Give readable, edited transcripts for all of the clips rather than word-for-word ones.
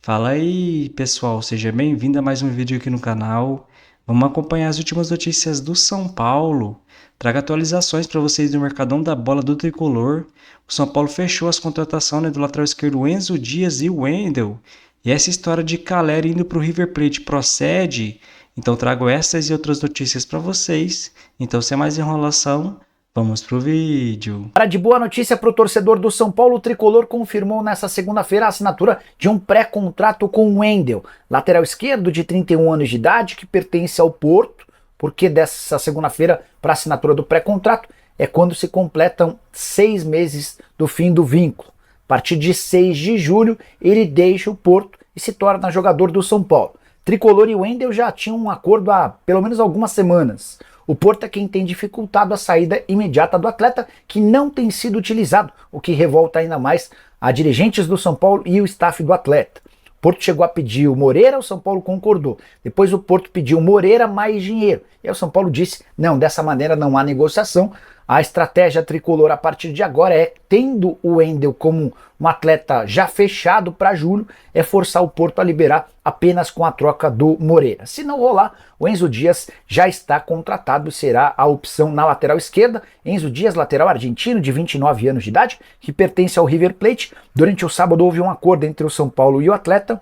Fala aí, pessoal, seja bem-vindo a mais um vídeo aqui no canal. Vamos acompanhar as últimas notícias do São Paulo. Trago atualizações para vocês do Mercadão da Bola do Tricolor. O São Paulo fechou as contratações, né, do lateral esquerdo Enzo Dias e o Wendel. E essa história de Caleri indo para o River Plate procede? Então trago essas e outras notícias para vocês. Então, sem mais enrolação, vamos pro vídeo. Para de boa notícia para o torcedor do São Paulo, o Tricolor confirmou nesta segunda-feira a assinatura de um pré-contrato com o Wendel, lateral esquerdo de 31 anos de idade, que pertence ao Porto, porque dessa segunda-feira para a assinatura do pré-contrato é quando se completam 6 meses do fim do vínculo. A partir de 6 de julho, ele deixa o Porto e se torna jogador do São Paulo. Tricolor e Wendel já tinham um acordo há pelo menos algumas semanas. O Porto é quem tem dificultado a saída imediata do atleta, que não tem sido utilizado, o que revolta ainda mais a dirigentes do São Paulo e o staff do atleta. O Porto chegou a pedir o Moreira, o São Paulo concordou. Depois o Porto pediu o Moreira mais dinheiro. E aí o São Paulo disse, não, dessa maneira não há negociação. A estratégia tricolor a partir de agora é, tendo o Wendel como um atleta já fechado para julho, é forçar o Porto a liberar apenas com a troca do Moreira. Se não rolar, o Enzo Dias já está contratado e será a opção na lateral esquerda. Enzo Dias, lateral argentino de 29 anos de idade, que pertence ao River Plate. Durante o sábado houve um acordo entre o São Paulo e o atleta.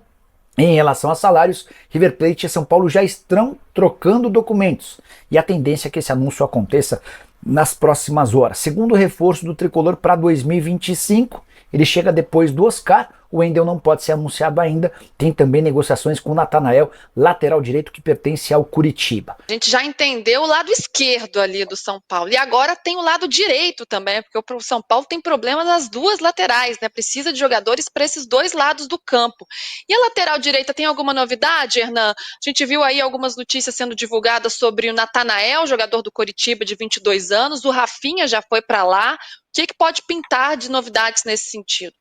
Em relação a salários, River Plate e São Paulo já estão trocando documentos. E a tendência é que esse anúncio aconteça nas próximas horas. Segundo o reforço do Tricolor para 2025, ele chega depois do Oscar. O Wendel não pode ser anunciado ainda. Tem também negociações com o Natanael, lateral direito que pertence ao Curitiba. A gente já entendeu o lado esquerdo ali do São Paulo. E agora tem o lado direito também, porque o São Paulo tem problema nas duas laterais, né? Precisa de jogadores para esses dois lados do campo. E a lateral direita tem alguma novidade, Hernan? A gente viu aí algumas notícias sendo divulgadas sobre o Natanael, jogador do Curitiba de 22 anos. O Rafinha já foi para lá. O que pode pintar de novidades nesse sentido?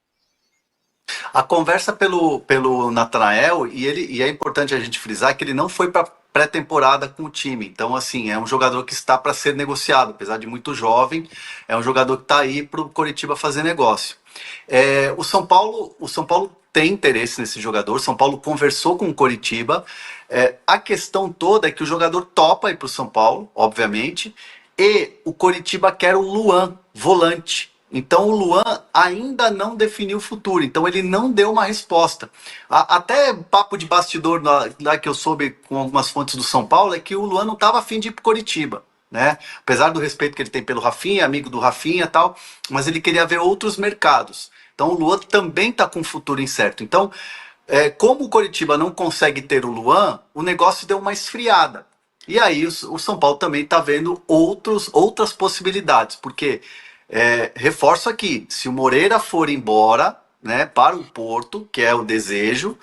A conversa pelo Natanael, e é importante a gente frisar que ele não foi para pré-temporada com o time. Então, assim, é um jogador que está para ser negociado, apesar de muito jovem, é um jogador que está aí para o Coritiba fazer negócio. O São Paulo tem interesse nesse jogador, o São Paulo conversou com o Coritiba. A questão toda é que o jogador topa ir para o São Paulo, obviamente, e o Coritiba quer o Luan, volante. Então o Luan ainda não definiu o futuro, então ele não deu uma resposta. Até papo de bastidor lá que eu soube com algumas fontes do São Paulo é que o Luan não estava afim de ir para Coritiba, né? Apesar do respeito que ele tem pelo Rafinha, amigo do Rafinha e tal, mas ele queria ver outros mercados. Então o Luan também está com um futuro incerto. Então, como o Coritiba não consegue ter o Luan, o negócio deu uma esfriada. E aí o São Paulo também está vendo outras possibilidades, porque reforço aqui, se o Moreira for embora, né, para o Porto, que é o desejo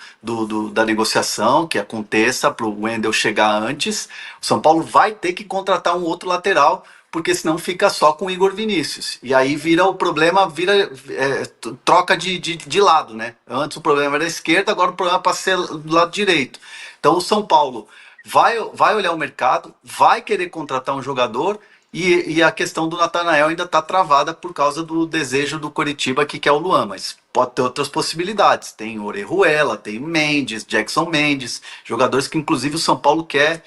da negociação, que aconteça para o Wendel chegar antes, o São Paulo vai ter que contratar um outro lateral, porque senão fica só com o Igor Vinícius. E aí vira o problema, troca de lado, né? Antes o problema era a esquerda, agora o problema passa a ser do lado direito. Então o São Paulo vai olhar o mercado, vai querer contratar um jogador. E a questão do Natanael ainda está travada por causa do desejo do Coritiba que quer o Luan, mas pode ter outras possibilidades. Tem Orejuela, tem Mendes, Jackson Mendes, jogadores que inclusive o São Paulo quer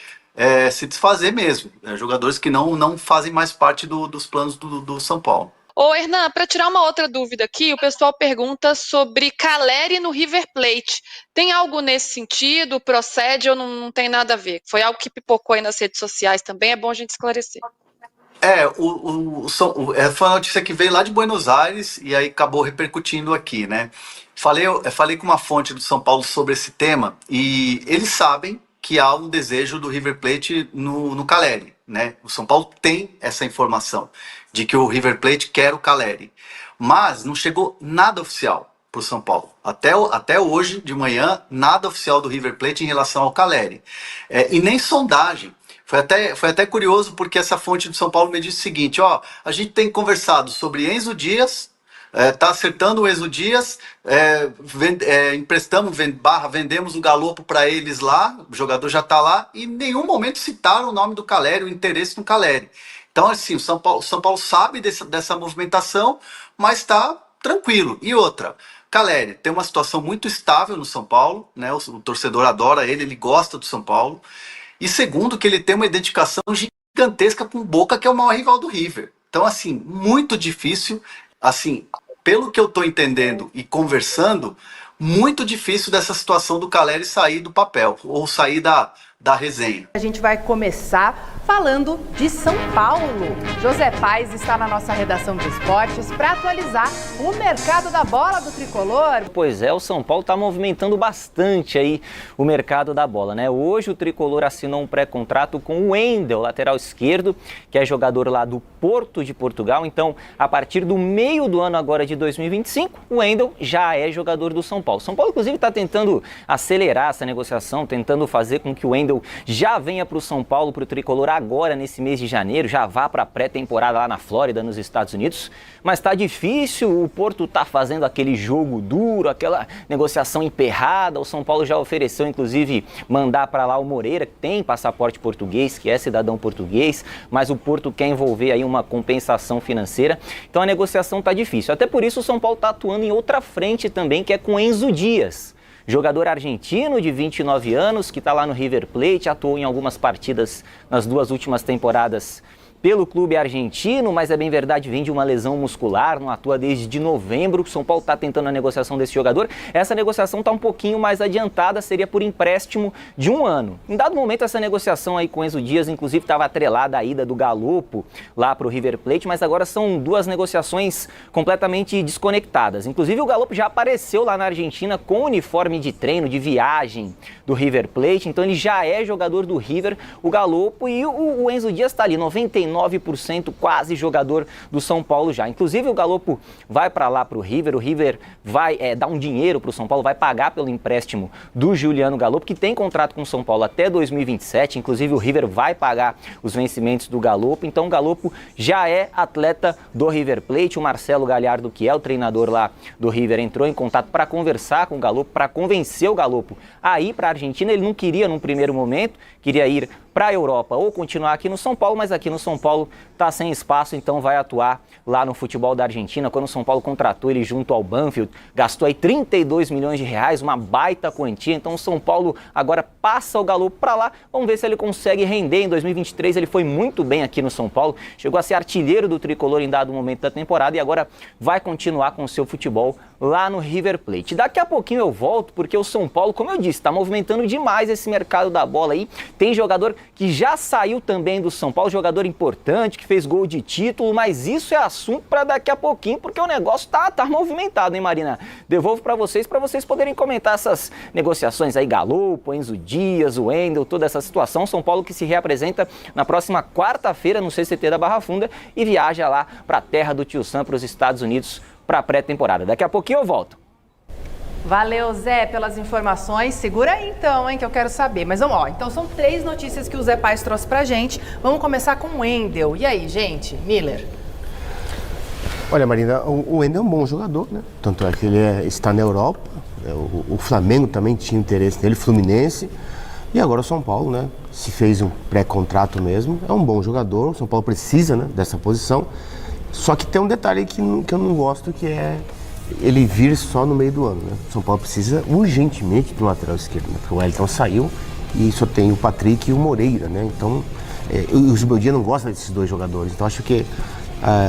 se desfazer mesmo, jogadores que não fazem mais parte dos planos do São Paulo. Ô, Hernan, para tirar uma outra dúvida aqui, o pessoal pergunta sobre Caleri no River Plate. Tem algo nesse sentido? Procede ou não tem nada a ver? Foi algo que pipocou aí nas redes sociais também, é bom a gente esclarecer. Foi uma notícia que veio lá de Buenos Aires e aí acabou repercutindo aqui, né? Falei com uma fonte do São Paulo sobre esse tema e eles sabem que há um desejo do River Plate no Caleri, né? O São Paulo tem essa informação de que o River Plate quer o Caleri, mas não chegou nada oficial para o São Paulo. Até hoje de manhã, nada oficial do River Plate em relação ao Caleri. E nem sondagem. Foi até curioso porque essa fonte do São Paulo me disse o seguinte, a gente tem conversado sobre Enzo Dias, tá acertando o Enzo Dias, vendemos o Galopo para eles lá, o jogador já está lá, e em nenhum momento citaram o nome do Caleri, o interesse no Caleri. Então, assim, o São Paulo sabe dessa movimentação, mas está tranquilo. E outra, Caleri tem uma situação muito estável no São Paulo, né? O torcedor adora ele gosta do São Paulo. E segundo, que ele tem uma identificação gigantesca com o Boca, que é o maior rival do River. Então, assim, muito difícil, assim, pelo que eu tô entendendo e conversando, muito difícil dessa situação do Caleri sair do papel, ou sair da resenha. A gente vai começar falando de São Paulo. José Paes está na nossa redação de esportes para atualizar o mercado da bola do tricolor. Pois é, o São Paulo está movimentando bastante aí o mercado da bola, né? Hoje o tricolor assinou um pré-contrato com o Wendel, lateral esquerdo, que é jogador lá do Porto de Portugal. Então, a partir do meio do ano agora de 2025, o Wendel já é jogador do São Paulo. São Paulo, inclusive, está tentando acelerar essa negociação, tentando fazer com que o Wendel já venha para o São Paulo, para o tricolor agora nesse mês de janeiro, já vá para a pré-temporada lá na Flórida, nos Estados Unidos. Mas está difícil, o Porto está fazendo aquele jogo duro, aquela negociação emperrada. O São Paulo já ofereceu, inclusive, mandar para lá o Moreira, que tem passaporte português, que é cidadão português, mas o Porto quer envolver aí uma compensação financeira. Então a negociação está difícil. Até por isso o São Paulo está atuando em outra frente também, que é com Enzo Dias. Jogador argentino de 29 anos, que está lá no River Plate, atuou em algumas partidas nas 2 últimas temporadas pelo clube argentino, mas é bem verdade, vem de uma lesão muscular, não atua desde novembro. O São Paulo está tentando a negociação desse jogador. Essa negociação está um pouquinho mais adiantada, seria por empréstimo de 1 ano. Em dado momento, essa negociação aí com Enzo Dias, inclusive, estava atrelada à ida do Galopo lá para o River Plate, mas agora são 2 negociações completamente desconectadas. Inclusive, o Galopo já apareceu lá na Argentina com uniforme de treino, de viagem do River Plate, então ele já é jogador do River, o Galopo, e o Enzo Dias está ali, 99% quase jogador do São Paulo já. Inclusive o Galopo vai para lá para o River vai dar um dinheiro para o São Paulo, vai pagar pelo empréstimo do Juliano Galopo, que tem contrato com o São Paulo até 2027, inclusive o River vai pagar os vencimentos do Galopo, então o Galopo já é atleta do River Plate. O Marcelo Galhardo, que é o treinador lá do River, entrou em contato para conversar com o Galopo, para convencer o Galopo a ir para a Argentina. Ele não queria num primeiro momento, queria ir para a Europa ou continuar aqui no São Paulo, mas aqui no São Paulo está sem espaço, então vai atuar lá no futebol da Argentina. Quando o São Paulo contratou ele junto ao Banfield, gastou aí 32 milhões de reais, uma baita quantia. Então o São Paulo agora passa o Galopo para lá. Vamos ver se ele consegue render. Em 2023 ele foi muito bem aqui no São Paulo, chegou a ser artilheiro do tricolor em dado momento da temporada e agora vai continuar com o seu futebol lá no River Plate. Daqui a pouquinho eu volto, porque o São Paulo, como eu disse, está movimentando demais esse mercado da bola aí. Tem jogador que já saiu também do São Paulo, jogador importante, que fez gol de título, mas isso é assunto para daqui a pouquinho, porque o negócio tá movimentado, hein, Marina? Devolvo para vocês poderem comentar essas negociações aí, Galopo, Enzo Dias, o Wendel, toda essa situação. São Paulo que se reapresenta na próxima quarta-feira no CCT da Barra Funda e viaja lá para a terra do Tio Sam, para os Estados Unidos, para a pré-temporada. Daqui a pouquinho eu volto. Valeu, Zé, pelas informações. Segura aí então, hein, que eu quero saber. Mas vamos lá, então são 3 notícias que o Zé Paes trouxe pra gente. Vamos começar com o Wendel. E aí, gente? Miller? Olha, Marina, o Wendel é um bom jogador, né? Tanto é que ele está na Europa, o Flamengo também tinha interesse nele, Fluminense, e agora o São Paulo, né? Se fez um pré-contrato mesmo, é um bom jogador, o São Paulo precisa, né, dessa posição. Só que tem um detalhe que eu não gosto, que é ele vir só no meio do ano, né? O São Paulo precisa urgentemente de um lateral esquerdo, né? Porque o Wellington saiu e só tem o Patrick e o Moreira, né? Então, o Zubeldia não gosta desses 2 jogadores, então acho que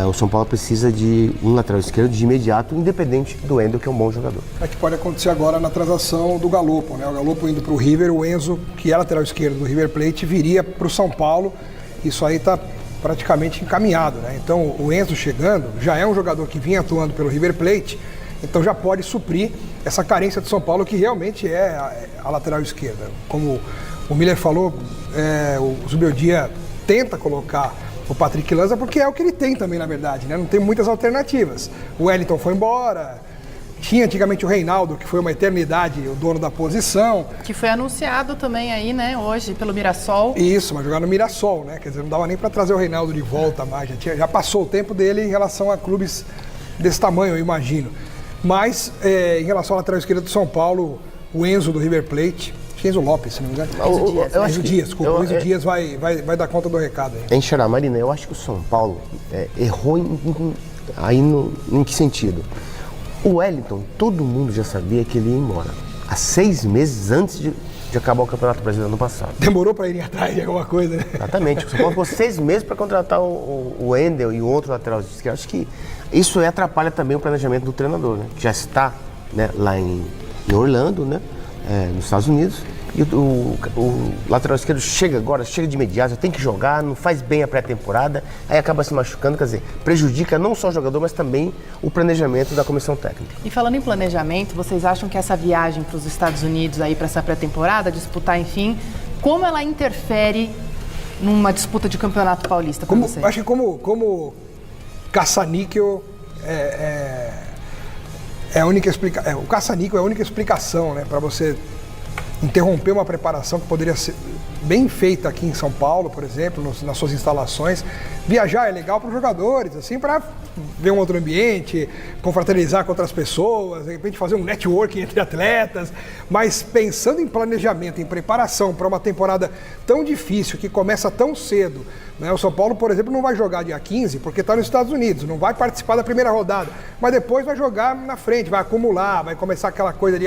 o São Paulo precisa de um lateral esquerdo de imediato, independente do Wendel, que é um bom jogador. É que pode acontecer agora na transação do Galopo, né? O Galopo indo para o River, o Enzo, que é lateral esquerdo do River Plate, viria para o São Paulo. Isso aí está praticamente encaminhado, né? Então o Enzo chegando, já é um jogador que vinha atuando pelo River Plate, então já pode suprir essa carência do São Paulo, que realmente é a lateral esquerda. Como o Miller falou, o Zubeldia tenta colocar o Patrick Lanza, porque é o que ele tem também, na verdade, né? Não tem muitas alternativas. O Wellington foi embora, tinha antigamente o Reinaldo, que foi uma eternidade, o dono da posição. Que foi anunciado também aí, né, hoje, pelo Mirassol. Isso, mas jogar no Mirassol, né? Quer dizer, não dava nem para trazer o Reinaldo de volta mais, já passou o tempo dele em relação a clubes desse tamanho, eu imagino. Mas, em relação à lateral esquerda do São Paulo, o Enzo do River Plate, Enzo Lopes, se não me engano. Enzo Dias, desculpa. O Enzo Dias vai dar conta do recado aí. Enxerá, Marina, eu acho que o São Paulo errou em que sentido? O Wellington, todo mundo já sabia que ele ia embora. Há 6 meses antes de acabar o Campeonato Brasileiro ano passado. Demorou para ir atrás de alguma coisa, né? Exatamente. O São Paulo ficou 6 meses para contratar o Wendel e o outro lateral esquerdo. Acho que isso atrapalha também o planejamento do treinador, né? Que já está, né, lá em Orlando, né? Nos Estados Unidos. E o lateral esquerdo chega de imediato, tem que jogar, não faz bem a pré-temporada, aí acaba se machucando, quer dizer, prejudica não só o jogador, mas também o planejamento da comissão técnica. E falando em planejamento, vocês acham que essa viagem para os Estados Unidos aí para essa pré-temporada, disputar, enfim, como ela interfere numa disputa de campeonato paulista para vocês? Acho que como caça-níquel é a única explicação. O caça-níquel é a única explicação, né, para você interromper uma preparação que poderia ser bem feita aqui em São Paulo, por exemplo, nas suas instalações. Viajar é legal para os jogadores, assim, para ver um outro ambiente, confraternizar com outras pessoas, de repente fazer um networking entre atletas, mas pensando em planejamento, em preparação para uma temporada tão difícil, que começa tão cedo, né? O São Paulo, por exemplo, não vai jogar dia 15 porque está nos Estados Unidos, não vai participar da primeira rodada, mas depois vai jogar na frente, vai acumular, vai começar aquela coisa de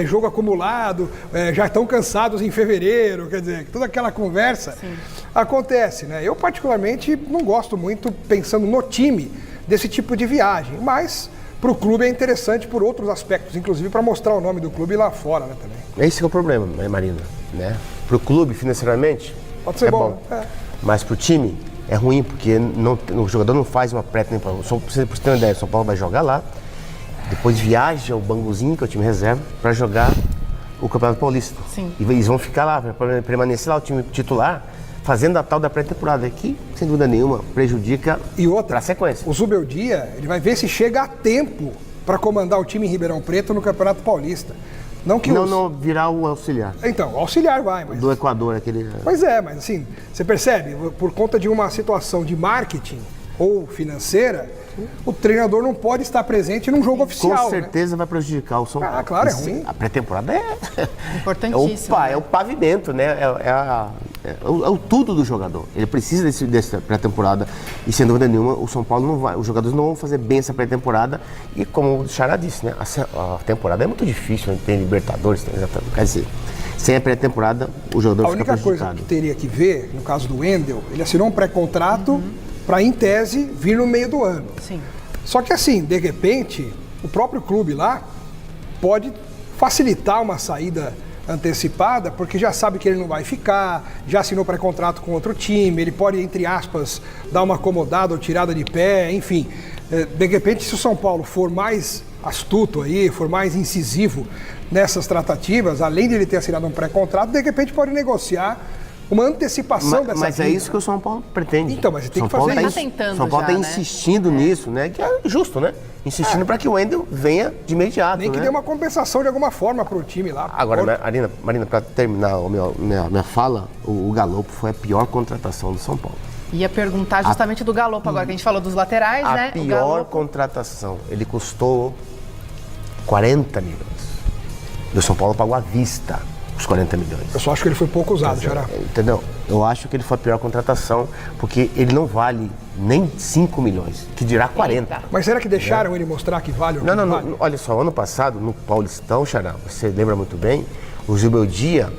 jogo acumulado, já estão cansados em fevereiro, quer dizer, toda aquela conversa. Sim. Acontece, né? Eu particularmente não gosto muito, pensando no time, desse tipo de viagem, mas para o clube é interessante por outros aspectos, inclusive para mostrar o nome do clube lá fora, né, também. Esse que é o problema, né, Marina? Né? Para o clube, financeiramente, pode ser bom. Mas para o time é ruim, porque o jogador não faz uma pré-temporada. Para você ter uma ideia, o São Paulo vai jogar lá, depois viaja o Banguzinho, que é o time reserva, para jogar o Campeonato Paulista. Sim. E eles vão ficar lá, para permanecer lá o time titular, fazendo a tal da pré-temporada, que, sem dúvida nenhuma, prejudica para a sequência. O Zubeldia, ele vai ver se chega a tempo para comandar o time em Ribeirão Preto no Campeonato Paulista. Não virar o auxiliar. Então, o auxiliar vai, mas... Do Equador, aquele... Pois é, mas assim, você percebe, por conta de uma situação de marketing ou financeira, o treinador não pode estar presente num jogo oficial. Com certeza, né? Vai prejudicar o São Paulo. Claro, é ruim. A pré-temporada é importantíssimo. É o pavimento, né? É o tudo do jogador. Ele precisa dessa pré-temporada e, sem dúvida nenhuma, o São Paulo não vai. Os jogadores não vão fazer bem essa pré-temporada e, como o Xará disse, né? A temporada é muito difícil, tem Libertadores, quer dizer, sem a pré-temporada, o jogador fica prejudicado. A única coisa que teria que ver, no caso do Wendel, ele assinou um pré-contrato para, em tese, vir no meio do ano. Sim. Só que assim, de repente, o próprio clube lá pode facilitar uma saída antecipada, porque já sabe que ele não vai ficar, já assinou pré-contrato com outro time, ele pode, entre aspas, dar uma acomodada ou tirada de pé, enfim. De repente, se o São Paulo for mais astuto aí, for mais incisivo nessas tratativas, além de ele ter assinado um pré-contrato, de repente pode negociar uma antecipação dessa Mas é isso que o São Paulo pretende. Então, mas você tem que fazer isso. São Paulo está insistindo nisso, né? Que é justo, né? Insistindo para que o Wendel venha de imediato. Nem que dê uma compensação de alguma forma para o time lá. Agora, Marina, para terminar minha fala, o Galopo foi a pior contratação do São Paulo. Ia perguntar justamente do Galopo agora, que a gente falou dos laterais, né? A pior contratação. Ele custou 40 milhões. E o São Paulo pagou à vista os 40 milhões. Eu só acho que ele foi pouco usado, Xará. Entendeu? Eu acho que ele foi a pior contratação, porque ele não vale nem 5 milhões, que dirá 40. Mas será que deixaram ele mostrar que vale ou não vale? Não. Olha só, ano passado, no Paulistão, Xará, você lembra muito bem, o Zubeldia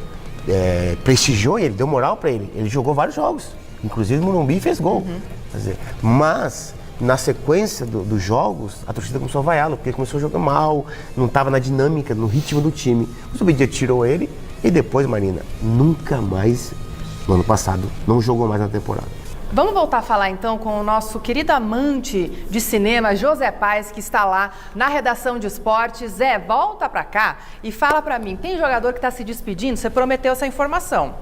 prestigiou ele, deu moral para ele. Ele jogou vários jogos, inclusive no Morumbi fez gol. Quer dizer, mas na sequência dos jogos, a torcida começou a vaiá-lo, porque ele começou a jogar mal, não estava na dinâmica, no ritmo do time. O Zubeldia tirou ele e depois, Marina, nunca mais, no ano passado, não jogou mais na temporada. Vamos voltar a falar então com o nosso querido amante de cinema, José Paes, que está lá na redação de esportes. Zé, volta pra cá e fala pra mim, tem jogador que está se despedindo? Você prometeu essa informação.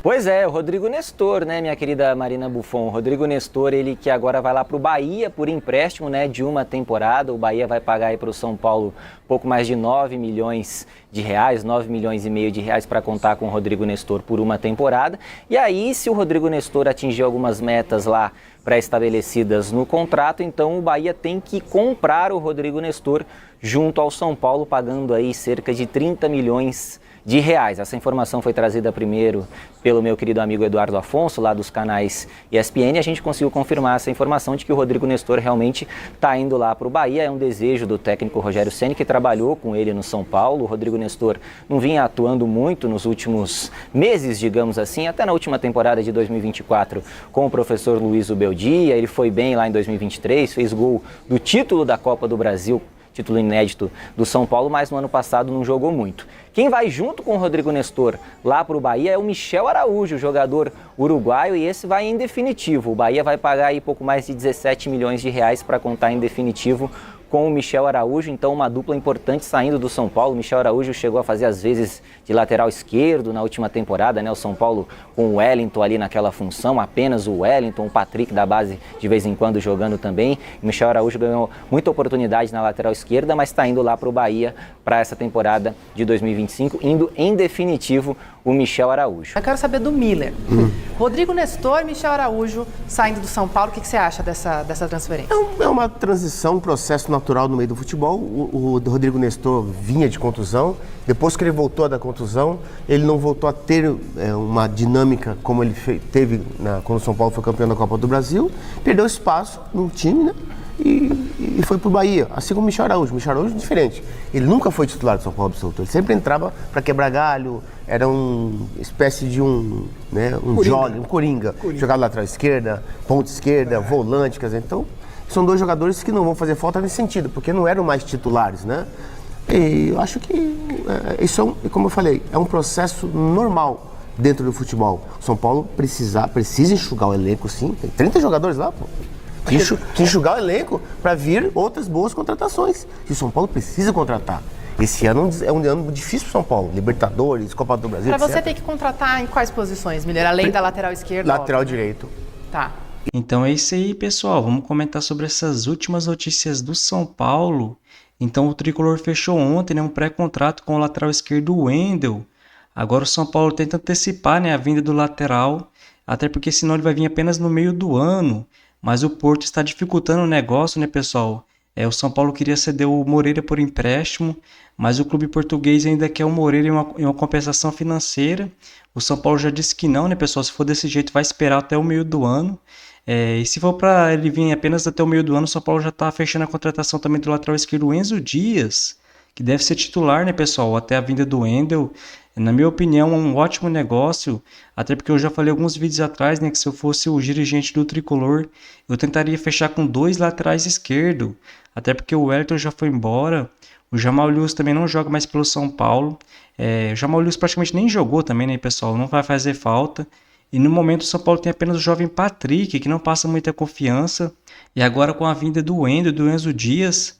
Pois é, o Rodrigo Nestor, né, minha querida Marina Buffon. O Rodrigo Nestor, ele que agora vai lá para o Bahia por empréstimo, né, de uma temporada. O Bahia vai pagar aí para o São Paulo pouco mais de 9 milhões de reais, 9 milhões e meio de reais para contar com o Rodrigo Nestor por uma temporada. E aí, se o Rodrigo Nestor atingir algumas metas lá pré-estabelecidas no contrato, então o Bahia tem que comprar o Rodrigo Nestor junto ao São Paulo, pagando aí cerca de 30 milhões de reais. Essa informação foi trazida primeiro pelo meu querido amigo Eduardo Afonso, lá dos canais ESPN, e a gente conseguiu confirmar essa informação de que o Rodrigo Nestor realmente está indo lá para o Bahia. É um desejo do técnico Rogério Ceni, que trabalhou com ele no São Paulo. O Rodrigo Nestor não vinha atuando muito nos últimos meses, digamos assim, até na última temporada de 2024 com o professor Luiz Ubeldia. Ele foi bem lá em 2023, fez gol do título da Copa do Brasil, título inédito do São Paulo, mas no ano passado não jogou muito. Quem vai junto com o Rodrigo Nestor lá para o Bahia é o Michel Araújo, jogador uruguaio, e esse vai em definitivo. O Bahia vai pagar aí pouco mais de 17 milhões de reais para contar em definitivo com o Michel Araújo, então uma dupla importante saindo do São Paulo. O Michel Araújo chegou a fazer às vezes de lateral esquerdo na última temporada, né? O São Paulo com o Wellington ali naquela função, apenas o Wellington, o Patrick da base de vez em quando jogando também. O Michel Araújo ganhou muita oportunidade na lateral esquerda, mas está indo lá para o Bahia para essa temporada de 2025, indo em definitivo o Michel Araújo. Eu quero saber do Miller. Rodrigo Nestor, Michel Araújo saindo do São Paulo, o que você acha dessa transferência? É uma transição, um processo natural no meio do futebol. O Rodrigo Nestor vinha de contusão. Depois que ele voltou da contusão, ele não voltou a ter uma dinâmica como ele teve quando o São Paulo foi campeão da Copa do Brasil. Perdeu espaço no time, né? E foi pro Bahia, assim como o Michel Araújo. O Michel Araújo é diferente. Ele nunca foi titular do São Paulo absoluto. Ele sempre entrava para quebrar galho, era uma espécie de um jovem, um coringa. Jogava lateral esquerda, ponta esquerda, volante, quer dizer, então são dois jogadores que não vão fazer falta nesse sentido, porque não eram mais titulares, né? E eu acho que isso como eu falei, é um processo normal dentro do futebol. O São Paulo precisa enxugar o elenco, sim. Tem 30 jogadores lá, pô. Tem que enxugar o elenco para vir outras boas contratações. E o São Paulo precisa contratar. Esse ano é um ano difícil para o São Paulo. Libertadores, Copa do Brasil, Para você etc. ter que contratar em quais posições, Miller? Além da lateral esquerda? Lateral óbvio. direito. Tá. Então é isso aí, pessoal. Vamos comentar sobre essas últimas notícias do São Paulo. Então o Tricolor fechou ontem, né, um pré-contrato com o lateral esquerdo Wendel. Agora o São Paulo tenta antecipar, né, a vinda do lateral, até porque senão ele vai vir apenas no meio do ano. Mas o Porto está dificultando o negócio, né, pessoal? O São Paulo queria ceder o Moreira por empréstimo, mas o clube português ainda quer o Moreira em uma compensação financeira. O São Paulo já disse que não, né, pessoal? Se for desse jeito, vai esperar até o meio do ano. E se for para ele vir apenas até o meio do ano, o São Paulo já está fechando a contratação também do lateral esquerdo Enzo Dias, que deve ser titular, né, pessoal? Até a vinda do Wendel. Na minha opinião, é um ótimo negócio, até porque eu já falei alguns vídeos atrás, né, que se eu fosse o dirigente do Tricolor, eu tentaria fechar com 2 laterais esquerdos, até porque o Wellington já foi embora, o Jamal Lewis também não joga mais pelo São Paulo, o Jamal Lewis praticamente nem jogou também, né, pessoal, não vai fazer falta, e no momento o São Paulo tem apenas o jovem Patrick, que não passa muita confiança, e agora com a vinda do Wendel, do Enzo Dias,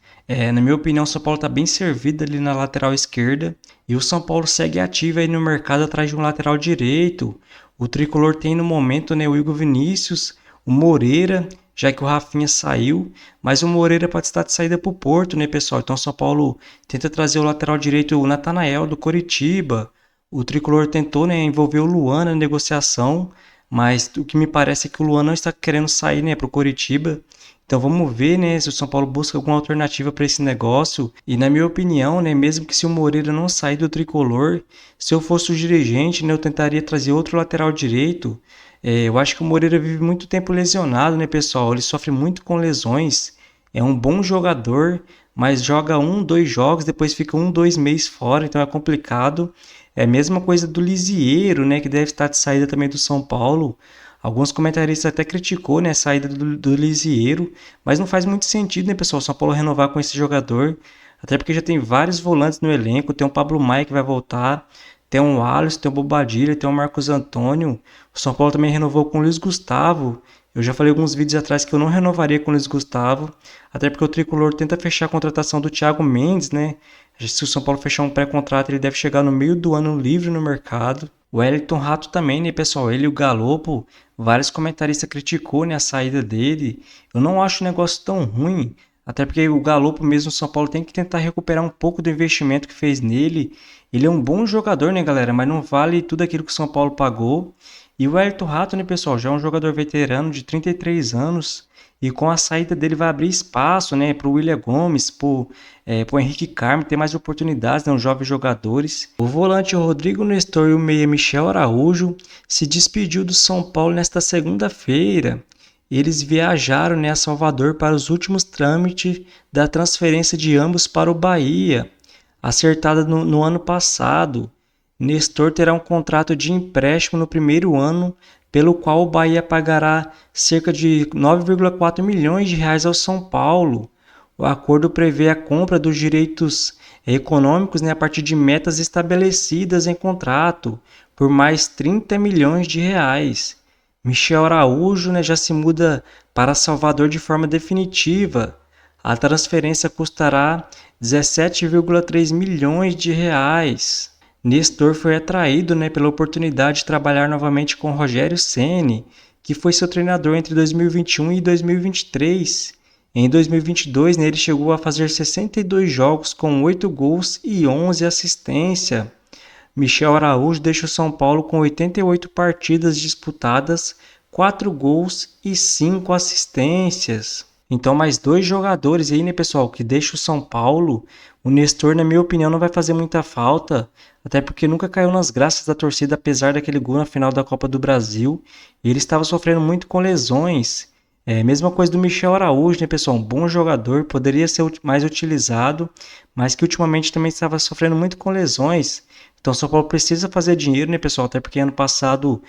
na minha opinião, o São Paulo está bem servido ali na lateral esquerda. E o São Paulo segue ativo aí no mercado atrás de um lateral direito. O Tricolor tem no momento, né, o Igor Vinícius, o Moreira, já que o Rafinha saiu. Mas o Moreira pode estar de saída para o Porto, né, pessoal? Então o São Paulo tenta trazer o lateral direito, o Natanael, do Coritiba. O Tricolor tentou, né, envolver o Luan na negociação. Mas o que me parece é que o Luan não está querendo sair, né, para o Coritiba. Então vamos ver, né, se o São Paulo busca alguma alternativa para esse negócio. E na minha opinião, né, mesmo que se o Moreira não sair do Tricolor, se eu fosse o dirigente, né, eu tentaria trazer outro lateral direito. Eu acho que o Moreira vive muito tempo lesionado, né, pessoal? Ele sofre muito com lesões. É um bom jogador, mas joga 1-2 jogos, depois fica 1-2 meses fora, então é complicado. É a mesma coisa do Lisieiro, né, que deve estar de saída também do São Paulo. Alguns comentaristas até criticou, né, a saída do Lisieiro, mas não faz muito sentido, né, pessoal, o São Paulo renovar com esse jogador, até porque já tem vários volantes no elenco, tem o Pablo Maia que vai voltar, tem o Alisson, tem o Bobadilha, tem o Marcos Antônio, o São Paulo também renovou com o Luiz Gustavo. Eu já falei alguns vídeos atrás que eu não renovaria com o Luiz Gustavo, até porque o Tricolor tenta fechar a contratação do Thiago Mendes, né, se o São Paulo fechar um pré-contrato, ele deve chegar no meio do ano livre no mercado. O Wellington Rato também, né, pessoal? Ele e o Galopo, vários comentaristas criticou, né, a saída dele. Eu não acho o negócio tão ruim, até porque o Galopo mesmo, o São Paulo tem que tentar recuperar um pouco do investimento que fez nele. Ele é um bom jogador, né, galera? Mas não vale tudo aquilo que o São Paulo pagou. E o Wellington Rato, né, pessoal? Já é um jogador veterano de 33 anos. E com a saída dele vai abrir espaço, né, para o William Gomes, para o Henrique Carmo ter mais oportunidades, né, os jovens jogadores. O volante Rodrigo Nestor e o meia Michel Araújo se despediu do São Paulo nesta segunda-feira. Eles viajaram, né, a Salvador para os últimos trâmites da transferência de ambos para o Bahia, acertada no ano passado. Nestor terá um contrato de empréstimo no primeiro ano, pelo qual o Bahia pagará cerca de 9,4 milhões de reais ao São Paulo. O acordo prevê a compra dos direitos econômicos, né, a partir de metas estabelecidas em contrato, por mais 30 milhões de reais. Michel Araújo, né, já se muda para Salvador de forma definitiva. A transferência custará 17,3 milhões de reais. Nestor foi atraído, né, pela oportunidade de trabalhar novamente com Rogério Ceni, que foi seu treinador entre 2021 e 2023. Em 2022, né, ele chegou a fazer 62 jogos com 8 gols e 11 assistências. Michel Araújo deixa o São Paulo com 88 partidas disputadas, 4 gols e 5 assistências. Então, mais 2 jogadores aí, né, pessoal, que deixa o São Paulo. O Nestor, na minha opinião, não vai fazer muita falta, até porque nunca caiu nas graças da torcida, apesar daquele gol na final da Copa do Brasil. Ele estava sofrendo muito com lesões. Mesma coisa do Michel Araújo, né, pessoal? Um bom jogador, poderia ser mais utilizado, mas que ultimamente também estava sofrendo muito com lesões. Então, o São Paulo precisa fazer dinheiro, né, pessoal? Até porque ano passado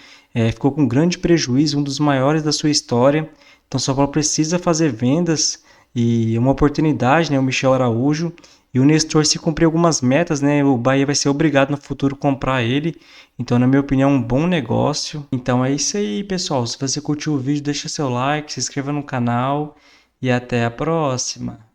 ficou com um grande prejuízo, um dos maiores da sua história. Então, o São Paulo precisa fazer vendas e uma oportunidade, né, o Michel Araújo. E o Nestor, se cumprir algumas metas, né, o Bahia vai ser obrigado no futuro a comprar ele. Então, na minha opinião, um bom negócio. Então, é isso aí, pessoal. Se você curtiu o vídeo, deixa seu like, se inscreva no canal e até a próxima.